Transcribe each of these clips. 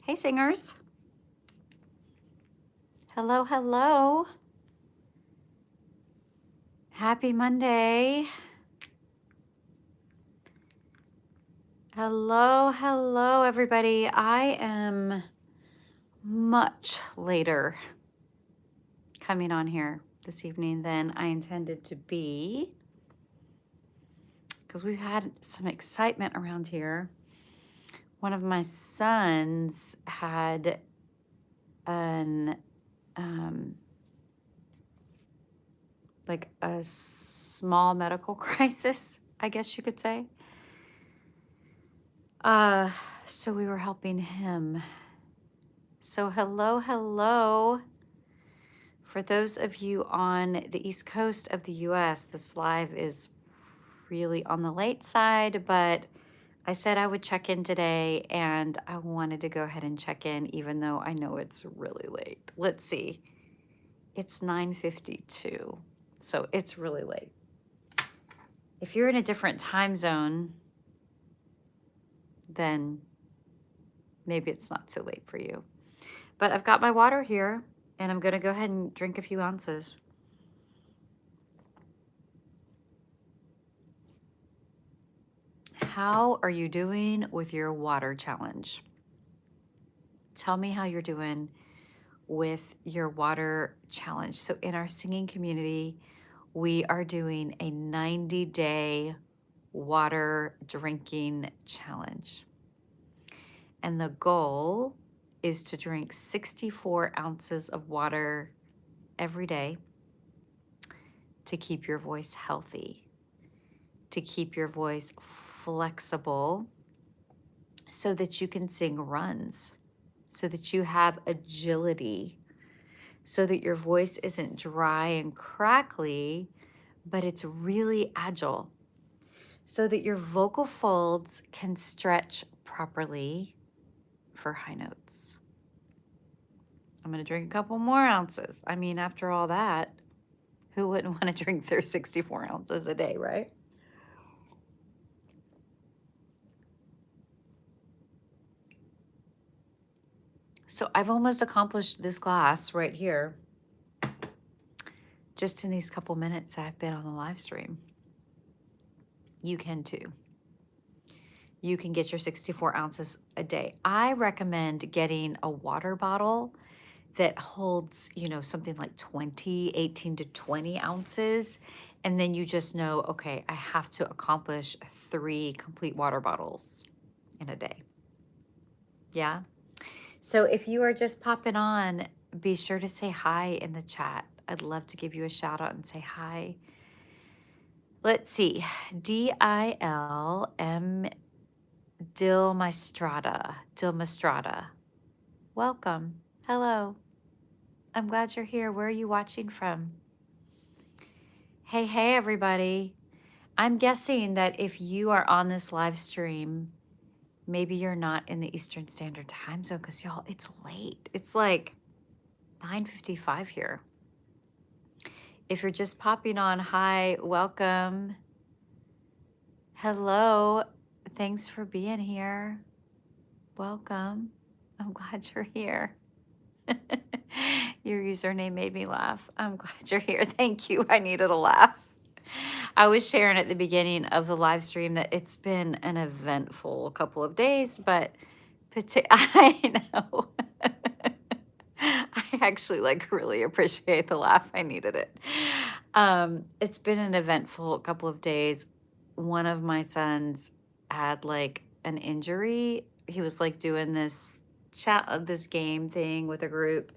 Hey, singers. Hello, hello. Happy Monday. Hello, hello, everybody. I am much later coming on here this evening than I intended to be because we've had some excitement around here. One of my sons had an like a small medical crisis, I guess you could say. So we were helping him. So hello, hello. For those of you on the East Coast of the US, this live is really on the late side, but I said I would check in today and I wanted to go ahead and check in even though I know it's really late. Let's see. It's 9:52. So it's really late. If you're in a different time zone, then maybe it's not so late for you. But I've got my water here, and I'm going to go ahead and drink a few ounces. How are you doing with your water challenge? Tell me how you're doing with your water challenge. So in our singing community, we are doing a 90-day water drinking challenge. And the goal is to drink 64 ounces of water every day to keep your voice healthy, to keep your voice flexible so that you can sing runs, so that you have agility, so that your voice isn't dry and crackly, but it's really agile, so that your vocal folds can stretch properly for high notes. I'm going to drink a couple more ounces. I mean, after all that, who wouldn't want to drink their 64 ounces a day, right? So I've almost accomplished this glass right here just in these couple minutes I've been on the live stream. You can too. You can get your 64 ounces a day. I recommend getting a water bottle that holds, something like 18 to 20 ounces. And then you just know, okay, I have to accomplish 3 complete water bottles in a day. Yeah. So if you are just popping on, be sure to say hi in the chat. I'd love to give you a shout out and say hi. Let's see. D-I-L-M Dilmastrada. Welcome. Hello. I'm glad you're here. Where are you watching from? Hey, everybody. I'm guessing that if you are on this live stream, maybe you're not in the Eastern Standard Time zone because, y'all, it's late. It's like 9:55 here. If you're just popping on, hi, welcome. Hello. Thanks for being here. Welcome. I'm glad you're here. Your username made me laugh. I'm glad you're here. Thank you. I needed a laugh. I was sharing at the beginning of the live stream that it's been an eventful couple of days, but I know. I actually really appreciate the laugh. I needed it. It's been an eventful couple of days. One of my sons had an injury. He was doing this this game thing with a group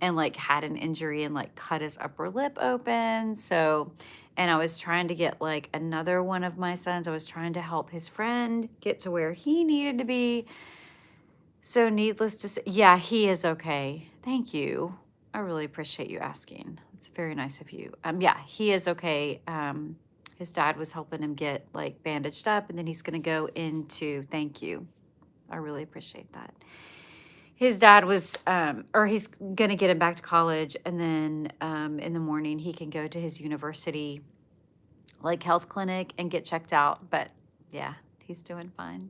and had an injury and cut his upper lip open. So, and I was trying to get another one of my sons, I was trying to help his friend get to where he needed to be. So needless to say, yeah, he is okay. Thank you. I really appreciate you asking. It's very nice of you. Yeah, he is okay. His dad was helping him get bandaged up, and then he's gonna go into, thank you. I really appreciate that. His dad was, or he's gonna get him back to college, and then in the morning he can go to his university health clinic and get checked out. But yeah, he's doing fine.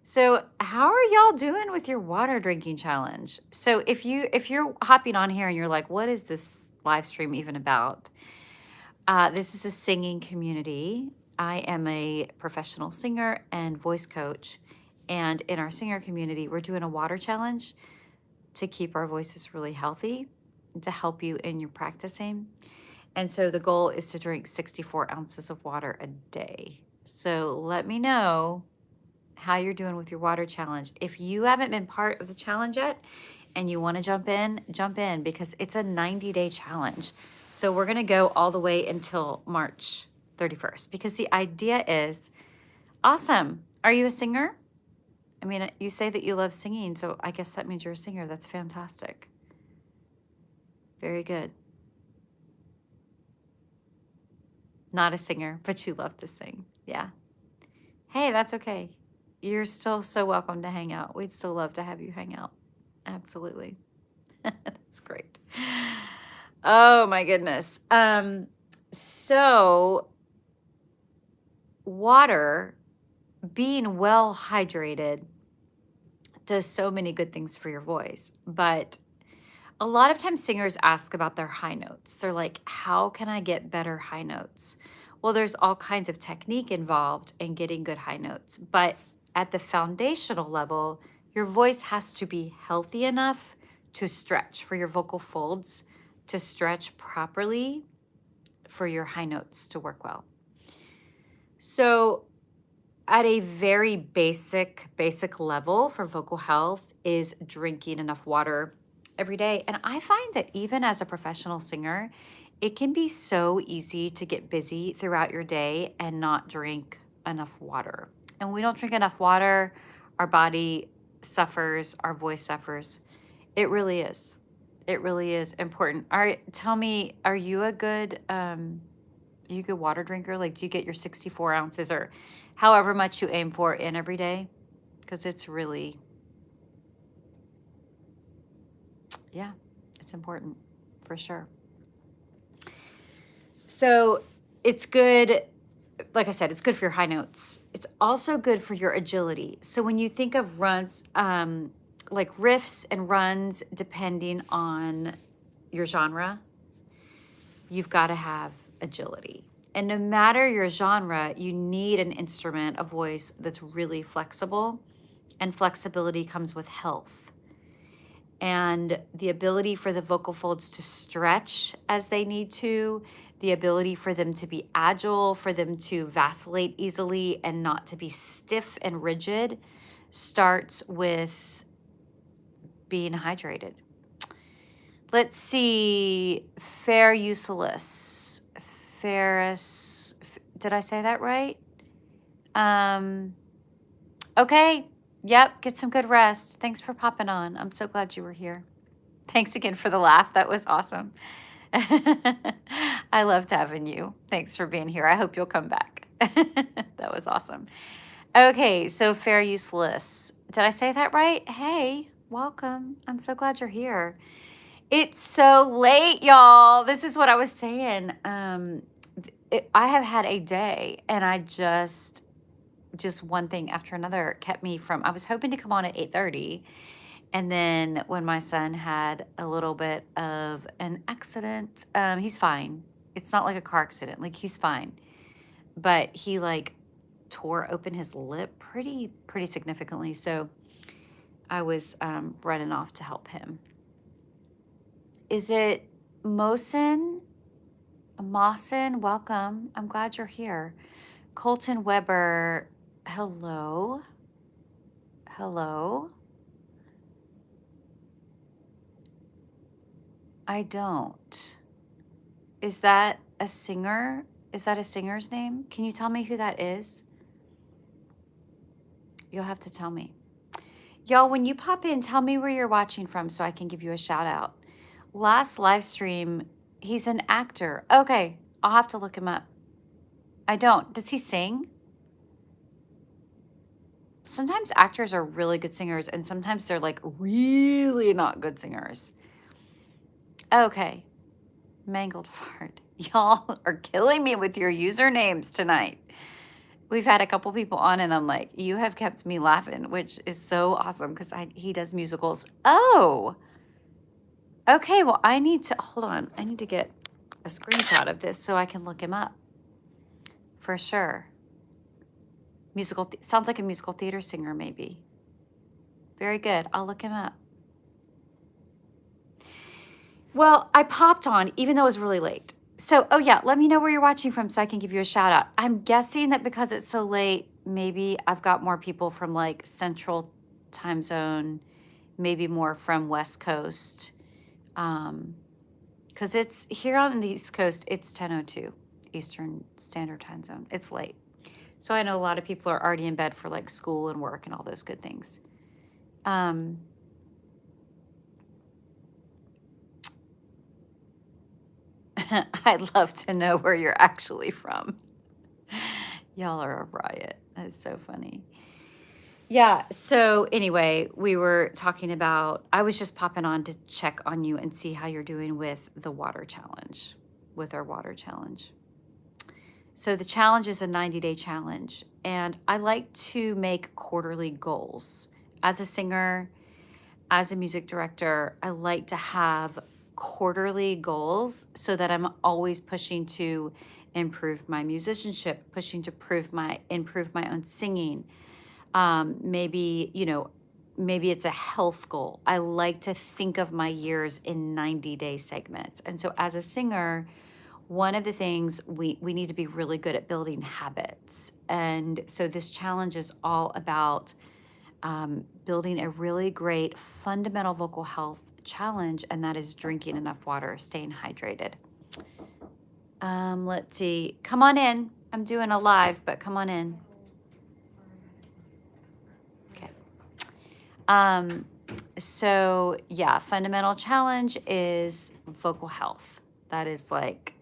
So, how are y'all doing with your water drinking challenge? So, if you're hopping on here and you're like, "What is this live stream even about?" This is a singing community. I am a professional singer and voice coach, and in our singer community, we're doing a water challenge to keep our voices really healthy and to help you in your practicing. And so the goal is to drink 64 ounces of water a day. So let me know how you're doing with your water challenge. If you haven't been part of the challenge yet and you want to jump in because it's a 90-day challenge. So we're going to go all the way until March 31st because the idea is awesome. Are you a singer? I mean, you say that you love singing, so I guess that means you're a singer. That's fantastic. Very good. Not a singer, but you love to sing. Yeah. Hey, that's okay. You're still so welcome to hang out. We'd still love to have you hang out. Absolutely. That's great. Oh my goodness. So water, being well hydrated, does so many good things for your voice. But a lot of times singers ask about their high notes. They're like, how can I get better high notes? Well, there's all kinds of technique involved in getting good high notes. But at the foundational level, your voice has to be healthy enough to stretch, for your vocal folds to stretch properly, for your high notes to work well. So at a very basic level for vocal health is drinking enough water every day. And I find that even as a professional singer, it can be so easy to get busy throughout your day and not drink enough water. And when we don't drink enough water, our body suffers, our voice suffers. It really is. It really is important. Tell me, are you a good water drinker? Like, do you get your 64 ounces or however much you aim for in every day? Because it's really, yeah, it's important for sure. So it's good, like I said, it's good for your high notes. It's also good for your agility. So when you think of runs, like riffs and runs, depending on your genre, you've got to have agility. And no matter your genre, you need an instrument, a voice that's really flexible. And flexibility comes with health. And the ability for the vocal folds to stretch as they need to, the ability for them to be agile, for them to vacillate easily and not to be stiff and rigid, starts with being hydrated. Let's see, fair useless. Ferris, did I say that right? Okay, yep, get some good rest. Thanks for popping on. I'm so glad you were here. Thanks again for the laugh. That was awesome. I loved having you. Thanks for being here. I hope you'll come back. That was awesome. Okay, so fair useless. Did I say that right? Hey, welcome. I'm so glad you're here. It's so late, y'all. This is what I was saying. I have had a day, and I just one thing after another kept me from. I was hoping to come on at 8:30, and then when my son had a little bit of an accident, he's fine. It's not like a car accident. Like, he's fine, but he like tore open his lip pretty significantly. So I was running off to help him. Is it Mosin? Mawson, welcome. I'm glad you're here. Colton Weber, hello. Hello. I don't. Is that a singer? Is that a singer's name? Can you tell me who that is? You'll have to tell me. Y'all, when you pop in, tell me where you're watching from so I can give you a shout out. Last live stream, he's an actor. Okay, I'll have to look him up. I don't. Does he sing? Sometimes actors are really good singers, and sometimes they're like really not good singers. Okay. Mangled Fart. Y'all are killing me with your usernames tonight. We've had a couple people on, and I'm like, you have kept me laughing, which is so awesome because he does musicals. Oh, okay. Well, I need to hold on. I need to get a screenshot of this so I can look him up for sure. Sounds like a musical theater singer, maybe. Very good. I'll look him up. Well, I popped on even though it was really late. So, oh yeah, let me know where you're watching from so I can give you a shout out. I'm guessing that because it's so late, maybe I've got more people from like Central Time Zone, maybe more from West Coast. Because it's here on the East Coast, it's 10:02 Eastern Standard Time Zone. It's late. So I know a lot of people are already in bed for like school and work and all those good things. I'd love to know where you're actually from. Y'all are a riot. That's so funny. Yeah. So anyway, we were talking about, I was just popping on to check on you and see how you're doing with the water challenge, with our water challenge. So the challenge is a 90-day challenge, and I like to make quarterly goals. As a singer, as a music director, I like to have quarterly goals so that I'm always pushing to improve my musicianship, pushing to improve my own singing. Maybe, maybe it's a health goal. I like to think of my years in 90-day segments. And so as a singer, one of the things we need to be really good at building habits. And so this challenge is all about building a really great fundamental vocal health challenge, and that is drinking enough water, staying hydrated. Let's see. Come on in. I'm doing a live, but come on in. Okay. So yeah, fundamental challenge is vocal health. That is like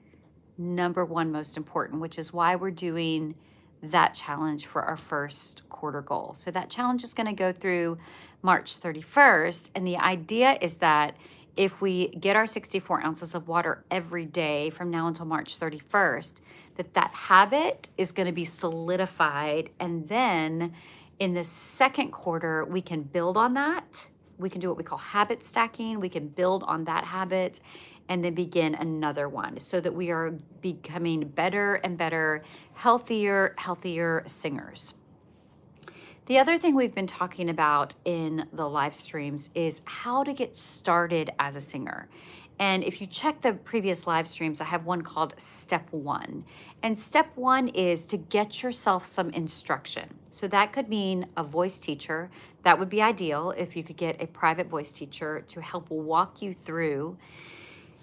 number one most important, which is why we're doing that challenge for our first quarter goal. So that challenge is going to go through March 31st. And the idea is that if we get our 64 ounces of water every day from now until March 31st, that habit is going to be solidified. And then in the second quarter, we can build on that. We can do what we call habit stacking. We can build on that habit and then begin another one so that we are becoming better and better, healthier singers. The other thing we've been talking about in the live streams is how to get started as a singer. And if you check the previous live streams, I have one called Step 1. And Step 1 is to get yourself some instruction. So that could mean a voice teacher. That would be ideal if you could get a private voice teacher to help walk you through.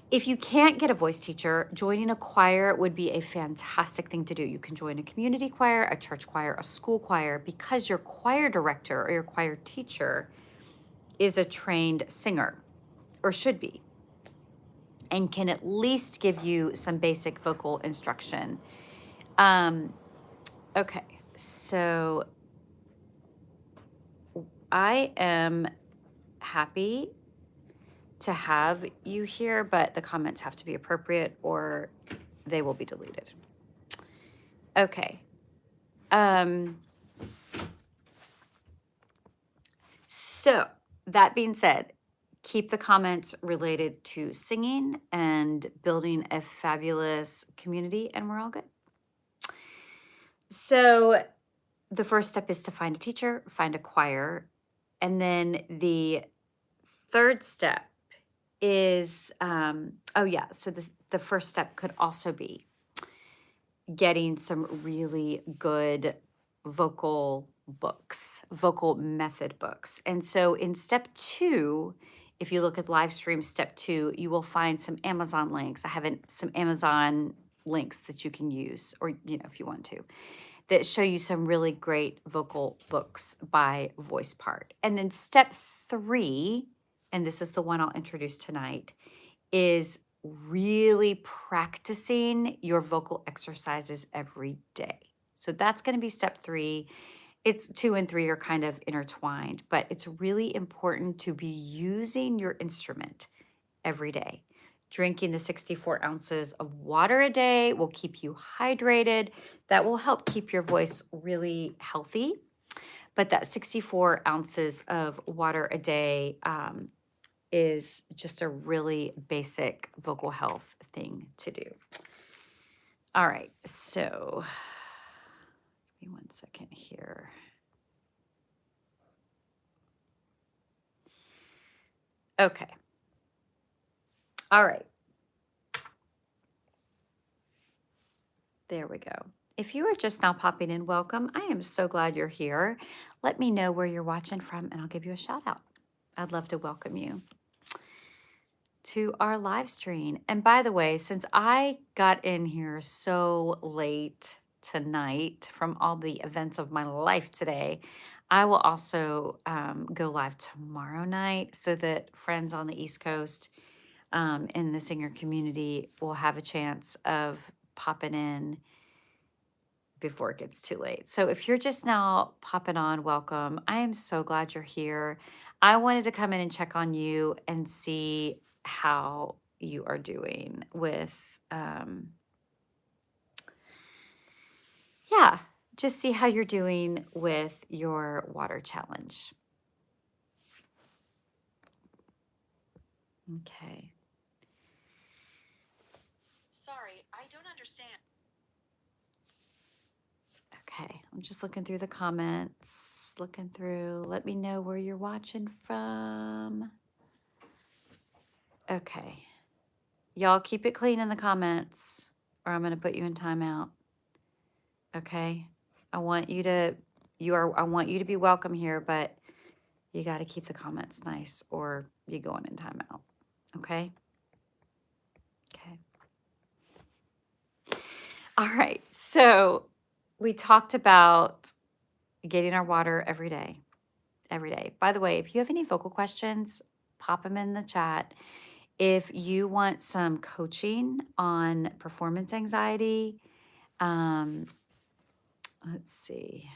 If you can't get a voice teacher, joining a choir would be a fantastic thing to do. You can join a community choir, a church choir, a school choir, because your choir director or your choir teacher is a trained singer, or should be, and can at least give you some basic vocal instruction. Okay, so I am happy to have you here, but the comments have to be appropriate or they will be deleted. Okay. So that being said, keep the comments related to singing and building a fabulous community, and we're all good. So the first step is to find a teacher, find a choir, and then the third step is, so the first step could also be getting some really good vocal books, vocal method books. And so in step 2, if you look at live stream step 2, you will find some Amazon links. I have some Amazon links that you can use, or if you want to, that show you some really great vocal books by VoicePart. And then step 3, and this is the one I'll introduce tonight, is really practicing your vocal exercises every day. So that's going to be step 3. It's 2 and 3 are kind of intertwined, but it's really important to be using your instrument every day, Drinking the 64 ounces of water a day will keep you hydrated. That will help keep your voice really healthy. But that 64 ounces of water a day is just a really basic vocal health thing to do. All right, so give me one second here. Okay. All right. There we go. If you are just now popping in, welcome. I am so glad you're here. Let me know where you're watching from and I'll give you a shout out. I'd love to welcome you to our live stream. And by the way, since I got in here so late tonight from all the events of my life today, I will also go live tomorrow night so that friends on the East Coast in the singer community will have a chance of popping in before it gets too late. So if you're just now popping on, welcome. I am so glad you're here. I wanted to come in and check on you and see how you are doing with, yeah, just see how you're doing with your water challenge. Okay. Sorry, I don't understand. Okay, I'm just looking through the comments, looking through. Let me know where you're watching from. Okay. Y'all keep it clean in the comments or I'm going to put you in timeout. Okay? I want you to I want you to be welcome here, but you got to keep the comments nice or you going in timeout. Okay? Okay. All right. So, we talked about getting our water every day. Every day. By the way, if you have any vocal questions, pop them in the chat. If you want some coaching on performance anxiety, let's see.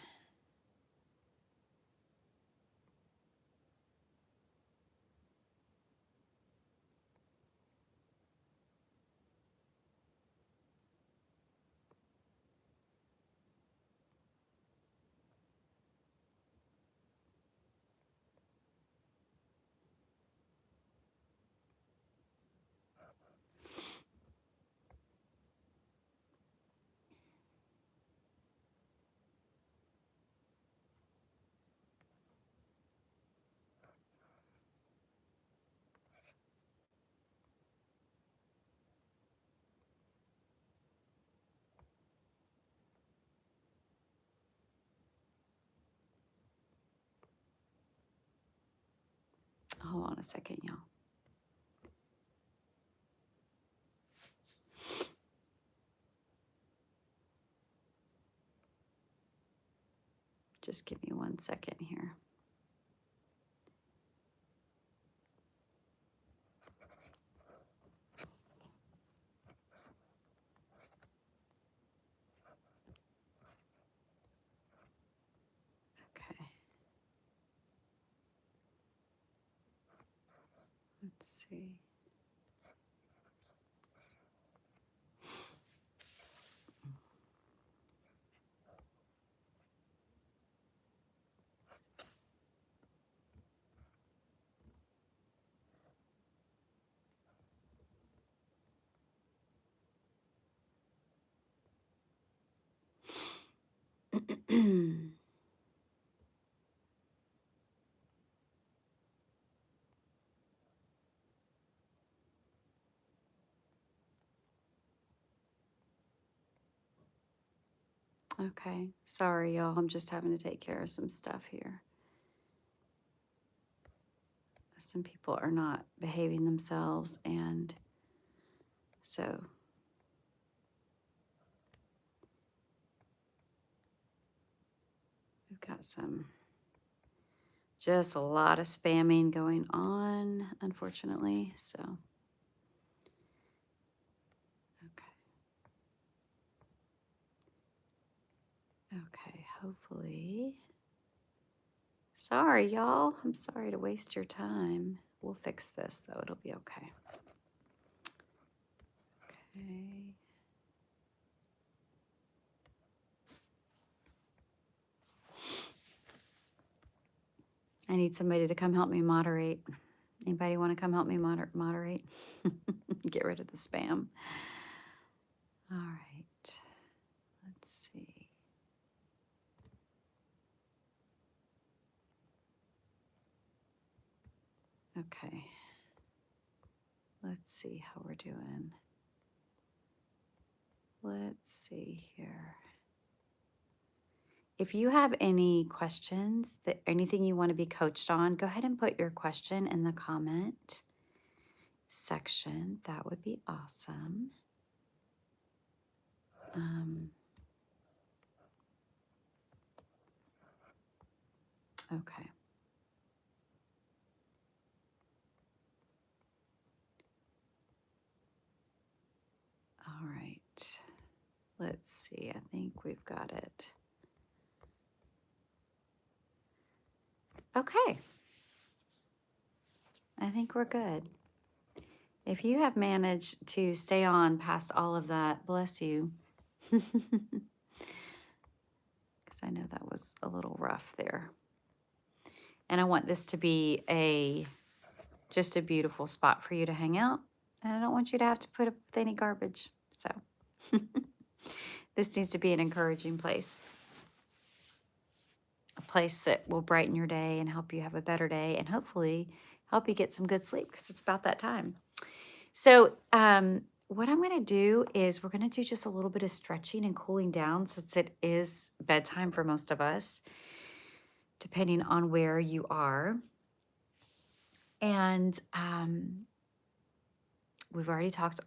Hold on a second, y'all. Just give me one second here. Okay. Let's see. Okay. Sorry, y'all. I'm just having to take care of some stuff here. Some people are not behaving themselves, and so we've got just a lot of spamming going on, unfortunately. So, okay. Okay. Hopefully. Sorry, y'all. I'm sorry to waste your time. We'll fix this, though. It'll be okay. Okay. I need somebody to come help me moderate. Anybody want to come help me moderate? Get rid of the spam. All right. Let's see. Okay. Let's see how we're doing. Let's see here. If you have any questions, anything you want to be coached on, go ahead and put your question in the comment section. That would be awesome. Okay. All right. Let's see. I think we've got it. Okay. I think we're good. If you have managed to stay on past all of that, bless you. Because I know that was a little rough there. And I want this to be just a beautiful spot for you to hang out. And I don't want you to have to put up with any garbage. So this needs to be an encouraging place. A place that will brighten your day and help you have a better day and hopefully help you get some good sleep because it's about that time. So what I'm going to do is we're going to do just a little bit of stretching and cooling down since it is bedtime for most of us, depending on where you are. And we've already talked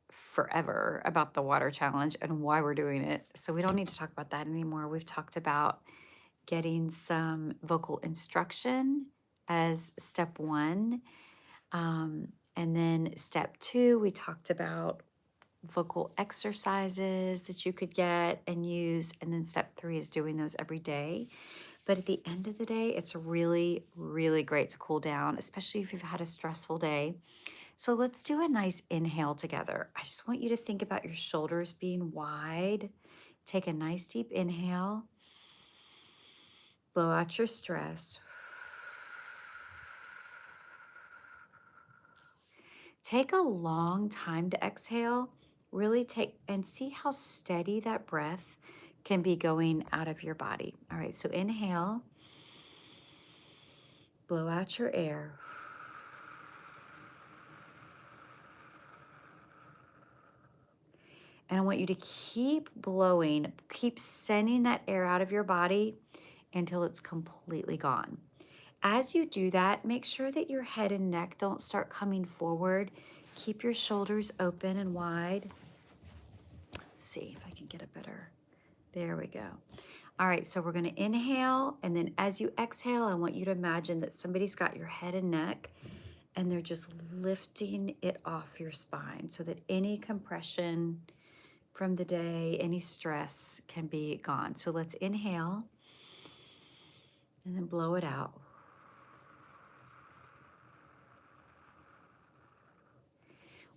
forever about the water challenge and why we're doing it. So we don't need to talk about that anymore. We've talked about getting some vocal instruction as step 1. And then step 2, we talked about vocal exercises that you could get and use. And then step 3 is doing those every day. But at the end of the day, it's really, really great to cool down, especially if you've had a stressful day. So let's do a nice inhale together. I just want you to think about your shoulders being wide. Take a nice deep inhale. Blow out your stress. Take a long time to exhale. Really take and see how steady that breath can be going out of your body. All right, so inhale. Blow out your air. And I want you to keep blowing, keep sending that air out of your body until it's completely gone. As you do that, make sure that your head and neck don't start coming forward. Keep your shoulders open and wide. Let's see if I can get a better. There we go. All right, so we're going to inhale, and then as you exhale, I want you to imagine that somebody's got your head and neck, and they're just lifting it off your spine so that any compression from the day, any stress can be gone. So let's inhale and then blow it out.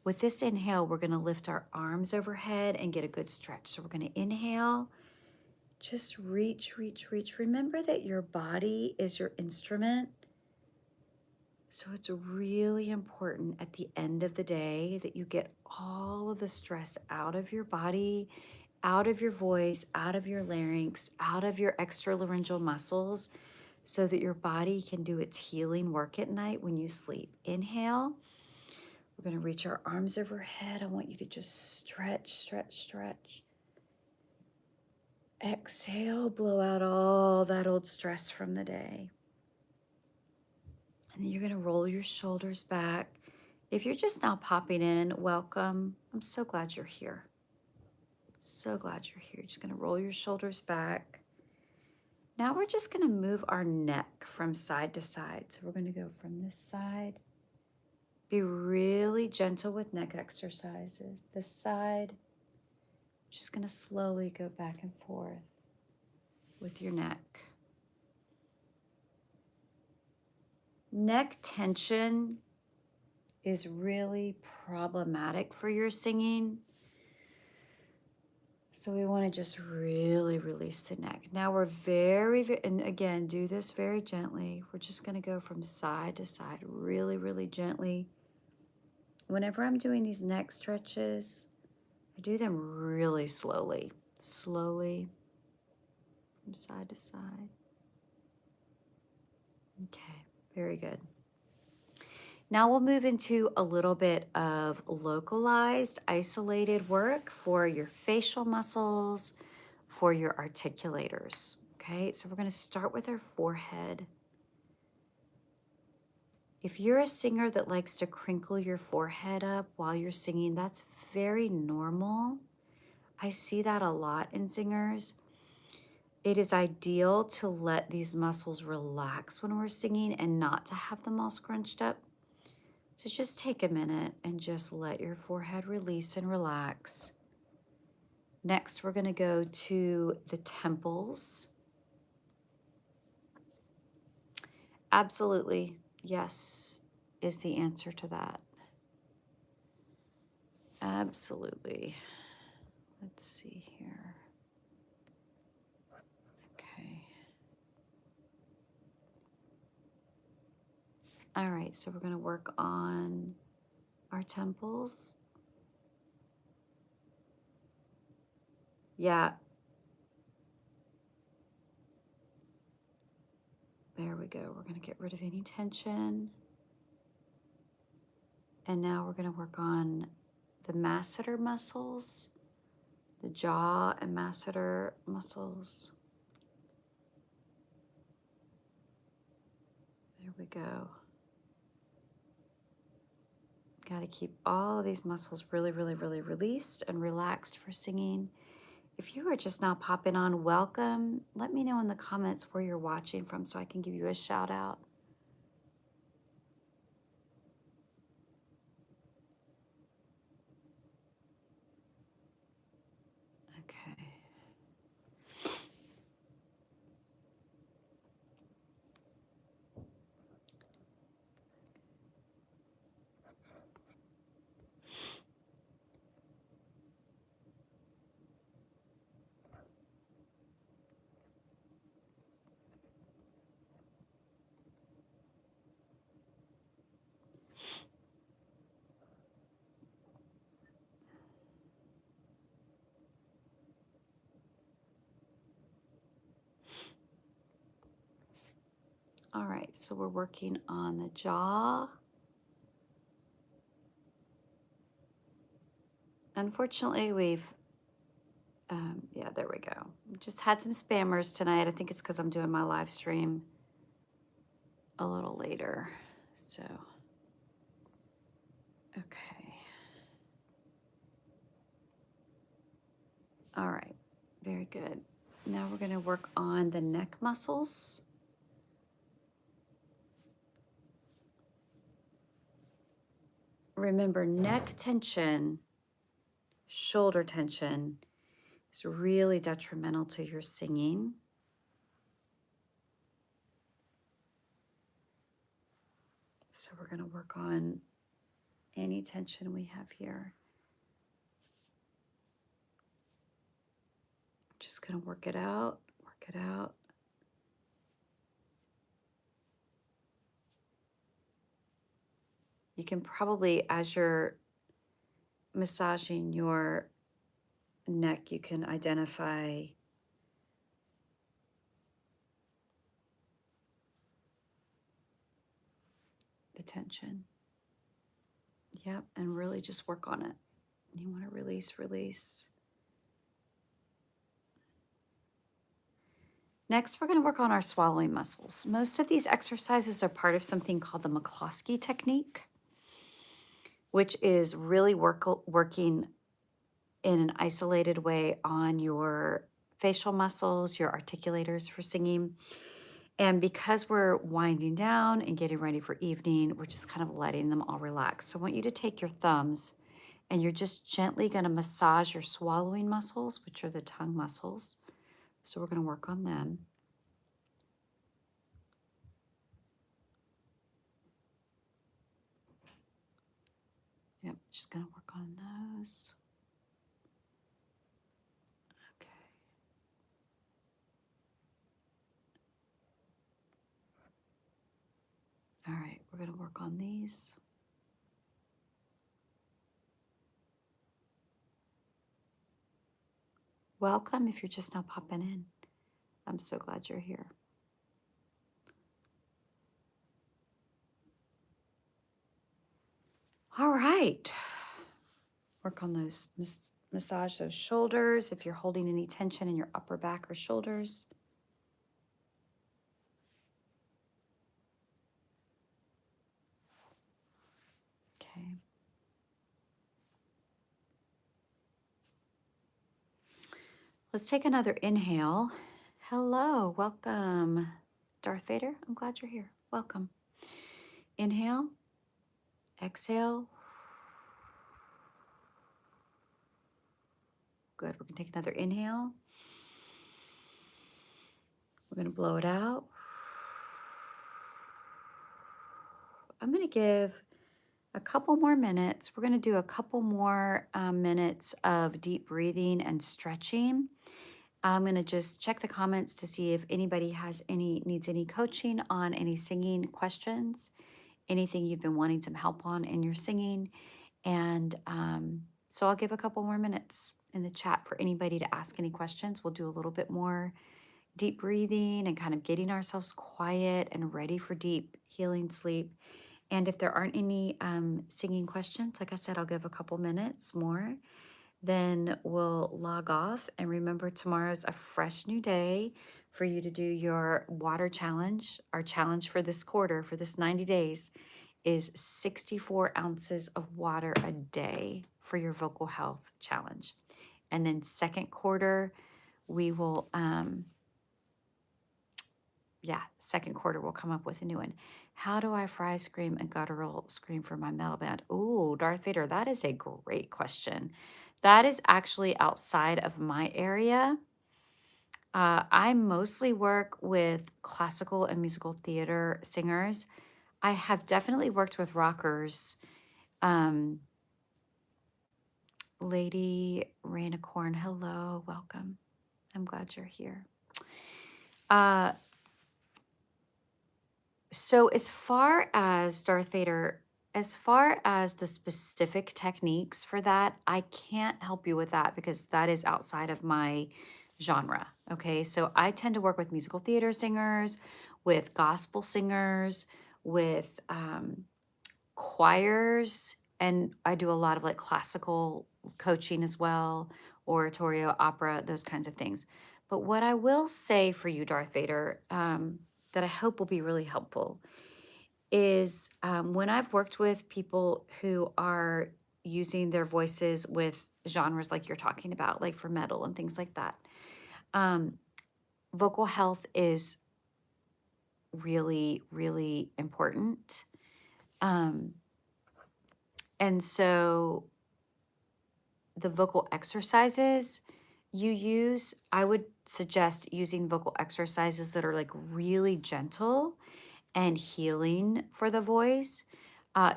With this inhale, we're going to lift our arms overhead and get a good stretch. So we're going to inhale, just reach, reach, reach. Remember that your body is your instrument. So it's really important at the end of the day that you get all of the stress out of your body, out of your voice, out of your larynx, out of your extralaryngeal muscles, so that your body can do its healing work at night when you sleep. Inhale. We're going to reach our arms overhead. I want you to just stretch, stretch, stretch. Exhale, blow out all that old stress from the day. And then you're going to roll your shoulders back. If you're just now popping in, welcome. I'm so glad you're here. So glad you're here. Just going to roll your shoulders back. Now we're just going to move our neck from side to side. So we're going to go from this side. Be really gentle with neck exercises. This side. Just going to slowly go back and forth with your neck. Neck tension is really problematic for your singing. So we want to just really release the neck. Now we're and again, do this very gently. We're just going to go from side to side, really, really gently. Whenever I'm doing these neck stretches, I do them really slowly, from side to side. Okay, very good. Now we'll move into a little bit of localized, isolated work for your facial muscles, for your articulators. Okay, so we're going to start with our forehead. If you're a singer that likes to crinkle your forehead up while you're singing, that's very normal. I see that a lot in singers. It is ideal to let these muscles relax when we're singing and not to have them all scrunched up. So just take a minute and just let your forehead release and relax. Next, we're going to go to the temples. Absolutely, yes, is the answer to that. Absolutely. Let's see here. Okay. All right, so we're going to work on our temples. Yeah. There we go. We're going to get rid of any tension. And now we're going to work on the masseter muscles, the jaw and masseter muscles. There we go. Got to keep all of these muscles really, really, really released and relaxed for singing. If you are just now popping on, welcome. Let me know in the comments where you're watching from so I can give you a shout out. Okay. All right, so we're working on the jaw. Unfortunately, we've, yeah, there we go. Just had some spammers tonight. I think it's because I'm doing my live stream a little later. So, okay. All right, very good. Now we're going to work on the neck muscles. Remember, neck tension, shoulder tension is really detrimental to your singing. So we're going to work on any tension we have here. Just going to work it out, work it out. You can probably, as you're massaging your neck, you can identify the tension. Yep, and really just work on it. You want to release, release. Next, we're going to work on our swallowing muscles. Most of these exercises are part of something called the McCloskey technique, which is really working in an isolated way on your facial muscles, your articulators for singing. And because we're winding down and getting ready for evening, we're just kind of letting them all relax. So I want you to take your thumbs and you're just gently going to massage your swallowing muscles, which are the tongue muscles. So we're going to work on them. Just gonna work on those. Okay. All right, we're gonna work on these. Welcome if you're just now popping in. I'm so glad you're here. All right. Work on those, massage those shoulders if you're holding any tension in your upper back or shoulders. Okay. Let's take another inhale. Hello, welcome. Darth Vader, I'm glad you're here. Welcome. Inhale, exhale. Good. We're going to take another inhale. We're going to blow it out. I'm going to give a couple more minutes. We're going to do a couple more minutes of deep breathing and stretching. I'm going to just check the comments to see if anybody needs any coaching on any singing questions, anything you've been wanting some help on in your singing. And so I'll give a couple more minutes in the chat for anybody to ask any questions. We'll do a little bit more deep breathing and kind of getting ourselves quiet and ready for deep healing sleep. And if there aren't any singing questions, like I said, I'll give a couple minutes more. Then we'll log off. And remember, tomorrow's a fresh new day for you to do your water challenge. Our challenge for this quarter, for this 90 days, is 64 ounces of water a day for your vocal health challenge. And then second quarter, we will, second quarter we'll come up with a new one. How do I fry scream and guttural scream for my metal band? Ooh, Darth Vader, that is a great question. That is actually outside of my area. I mostly work with classical and musical theater singers. I have definitely worked with rockers. Lady Rainicorn, hello, welcome. I'm glad you're here. So as far as Darth Vader, as far as the specific techniques for that, I can't help you with that because that is outside of my genre. Okay, so I tend to work with musical theater singers, with gospel singers, with choirs, and I do a lot of like classical coaching as well, oratorio, opera, those kinds of things. But what I will say for you, Darth Vader, that I hope will be really helpful is when I've worked with people who are using their voices with genres like you're talking about, like for metal and things like that, vocal health is really, really important. And so the vocal exercises you use, I would suggest using vocal exercises that are like really gentle and healing for the voice,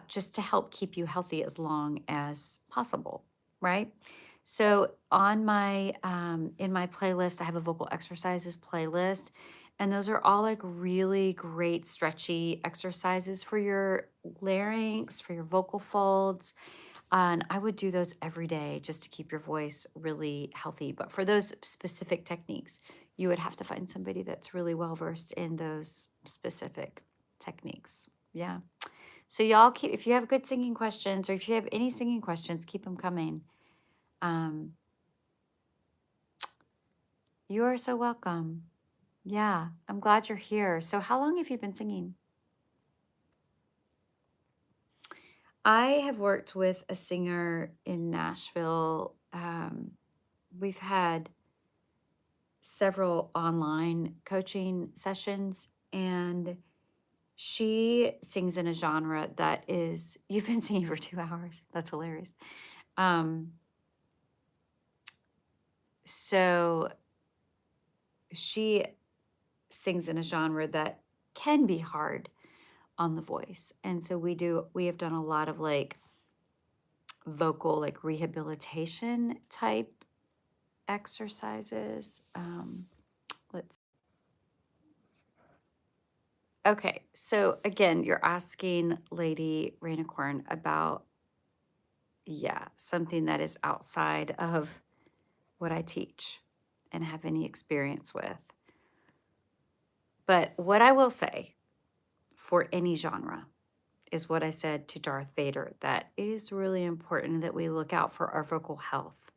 just to help keep you healthy as long as possible, right? So on my in my playlist, I have a vocal exercises playlist, and those are all like really great stretchy exercises for your larynx, for your vocal folds. And I would do those every day just to keep your voice really healthy. But for those specific techniques, you would have to find somebody that's really well versed in those specific techniques. Yeah. So y'all keep, if you have good singing questions or if you have any singing questions, keep them coming. You are so welcome. Yeah, I'm glad you're here. So how long have you been singing? I have worked with a singer in Nashville. We've had several online coaching sessions, and she sings in a genre that is, you've been singing for 2 hours. That's hilarious. So she sings in a genre that can be hard on the voice. And so we have done a lot of like vocal like rehabilitation type exercises. Let's. Okay, so again, you're asking Lady Rainicorn about, yeah, something that is outside of what I teach and have any experience with. But what I will say for any genre is what I said to Darth Vader, that it is really important that we look out for our vocal health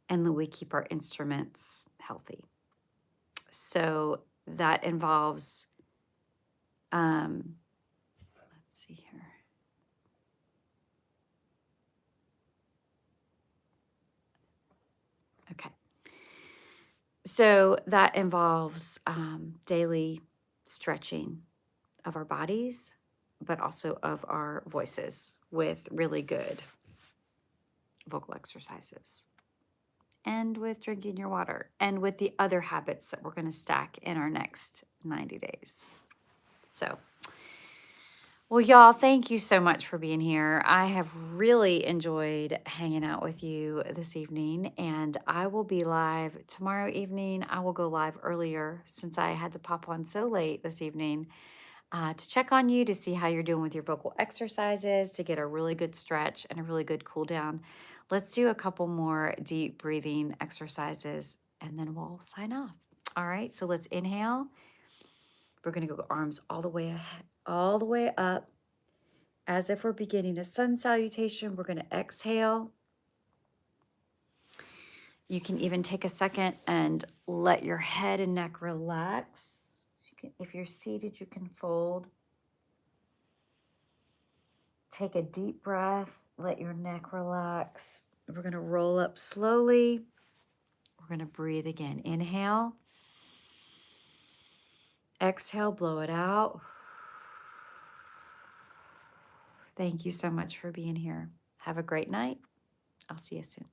and that we keep our instruments healthy. So that involves, let's see here. Okay. So that involves daily stretching of our bodies, but also of our voices with really good vocal exercises, and with drinking your water, and with the other habits that we're going to stack in our next 90 days. So, well, y'all, thank you so much for being here. I have really enjoyed hanging out with you this evening, and I will be live tomorrow evening. I will go live earlier since I had to pop on so late this evening to check on you, to see how you're doing with your vocal exercises, to get a really good stretch and a really good cool down. Let's do a couple more deep breathing exercises, and then we'll sign off. All right, so let's inhale. We're going to go arms all the way ahead, all the way up, as if we're beginning a sun salutation. We're going to exhale. You can even take a second and let your head and neck relax. So you can, if you're seated, you can fold. Take a deep breath. Let your neck relax. We're going to roll up slowly. We're going to breathe again. Inhale. Exhale, blow it out. Thank you so much for being here. Have a great night. I'll see you soon.